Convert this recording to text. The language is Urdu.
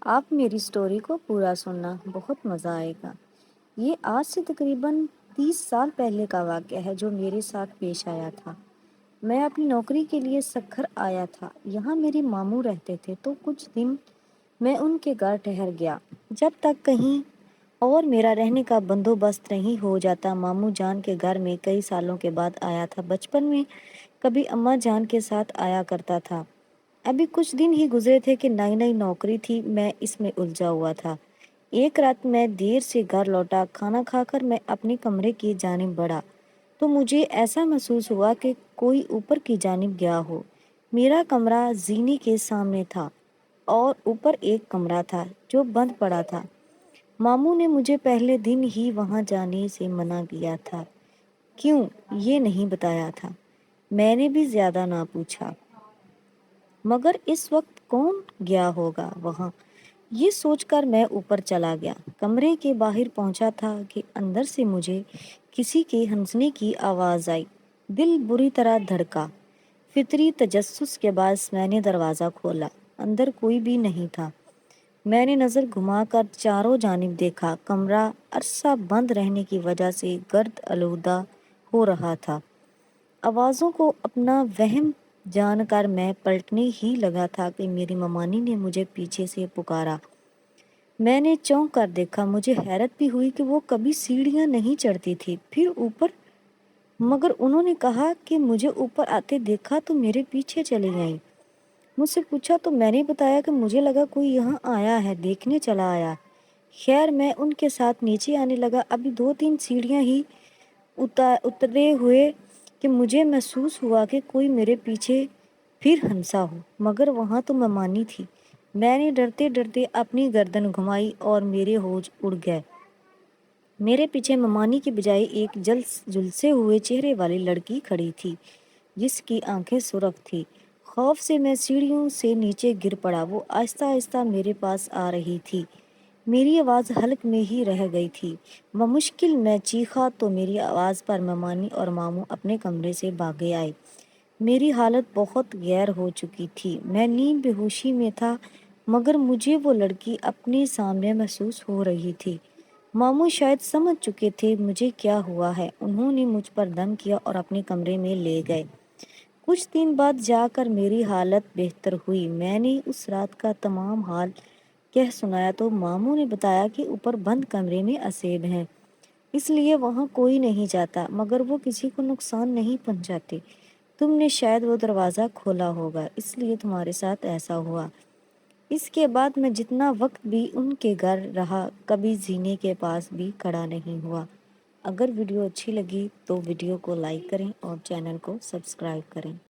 آپ میری سٹوری کو پورا سننا، بہت مزہ آئے گا۔ یہ آج سے تقریباً 30 سال پہلے کا واقعہ ہے جو میرے ساتھ پیش آیا تھا۔ میں اپنی نوکری کے لیے سکھر آیا تھا۔ یہاں میرے ماموں رہتے تھے تو کچھ دن میں ان کے گھر ٹھہر گیا جب تک کہیں اور میرا رہنے کا بندوبست نہیں ہو جاتا۔ ماموں جان کے گھر میں کئی سالوں کے بعد آیا تھا۔ بچپن میں کبھی اماں جان کے ساتھ آیا کرتا تھا۔ ابھی کچھ دن ہی گزرے تھے کہ نئی نئی نوکری تھی، میں اس میں الجھا ہوا تھا۔ ایک رات میں دیر سے گھر لوٹا، کھانا کھا کر میں اپنے کمرے کی جانب بڑھا تو مجھے ایسا محسوس ہوا کہ کوئی اوپر کی جانب گیا ہو۔ میرا کمرہ زینے کے سامنے تھا اور اوپر ایک کمرہ تھا جو بند پڑا تھا۔ ماموں نے مجھے پہلے دن ہی وہاں جانے سے منع کیا تھا۔ کیوں یہ نہیں بتایا تھا؟ میں نے بھی زیادہ نہ پوچھا۔ مگر اس وقت کون گیا ہوگا وہاں؟ یہ سوچ کر میں اوپر چلا گیا۔ کمرے کے باہر پہنچا تھا کہ اندر سے مجھے کسی کے ہنسنے کی آواز آئی۔ دل بری طرح دھڑکا۔ فطری تجسس کے باعث میں نے دروازہ کھولا۔ اندر کوئی بھی نہیں تھا۔ میں نے نظر گھما کر چاروں جانب دیکھا۔ کمرہ عرصہ بند رہنے کی وجہ سے گرد آلودہ ہو رہا تھا۔ آوازوں کو اپنا وہم جان کر میں پلٹنے ہی لگا تھا کہ میری ممانی نے مجھے پیچھے سے پکارا۔ میں نے چونک کر دیکھا۔ مجھے حیرت بھی ہوئی کہ وہ کبھی سیڑھیاں نہیں چڑھتی تھی، پھر اوپر، مگر انہوں نے کہا کہ مجھے اوپر آتے دیکھا تو میرے پیچھے چلی گئیں۔ مجھ سے پوچھا تو میں نے بتایا کہ مجھے لگا کوئی یہاں آیا ہے، دیکھنے چلا آیا۔ خیر میں ان کے ساتھ نیچے آنے لگا۔ ابھی 2-3 سیڑھیاں ہی اترے ہوئے کہ مجھے محسوس ہوا کہ کوئی میرے پیچھے پھر ہنسا ہو، مگر وہاں تو ممانی تھی۔ میں نے ڈرتے ڈرتے اپنی گردن گھمائی اور میرے ہوش اڑ گئے۔ میرے پیچھے ممانی کی بجائے ایک جھلسے ہوئے چہرے والی لڑکی کھڑی تھی جس کی آنکھیں سرخ تھی۔ خوف سے میں سیڑھیوں سے نیچے گر پڑا۔ وہ آہستہ آہستہ میرے پاس آ رہی تھی۔ میری آواز حلق میں ہی رہ گئی تھی۔ بمشکل میں چیخا تو میری آواز پر ممانی اور ماموں اپنے کمرے سے بھاگے آئے۔ میری حالت بہت غیر ہو چکی تھی۔ میں نیم بے ہوشی میں تھا، مگر مجھے وہ لڑکی اپنے سامنے محسوس ہو رہی تھی۔ ماموں شاید سمجھ چکے تھے مجھے کیا ہوا ہے۔ انہوں نے مجھ پر دم کیا اور اپنے کمرے میں لے گئے۔ کچھ دن بعد جا کر میری حالت بہتر ہوئی۔ میں نے اس رات کا تمام حال کہہ سنایا تو ماموں نے بتایا کہ اوپر بند کمرے میں اسیب ہیں، اس لیے وہاں کوئی نہیں جاتا، مگر وہ کسی کو نقصان نہیں پہنچاتے۔ تم نے شاید وہ دروازہ کھولا ہوگا، اس لیے تمہارے ساتھ ایسا ہوا۔ اس کے بعد میں جتنا وقت بھی ان کے گھر رہا، کبھی زینے کے پاس بھی کھڑا نہیں ہوا۔ اگر ویڈیو اچھی لگی تو ویڈیو کو لائک کریں اور چینل کو سبسکرائب کریں۔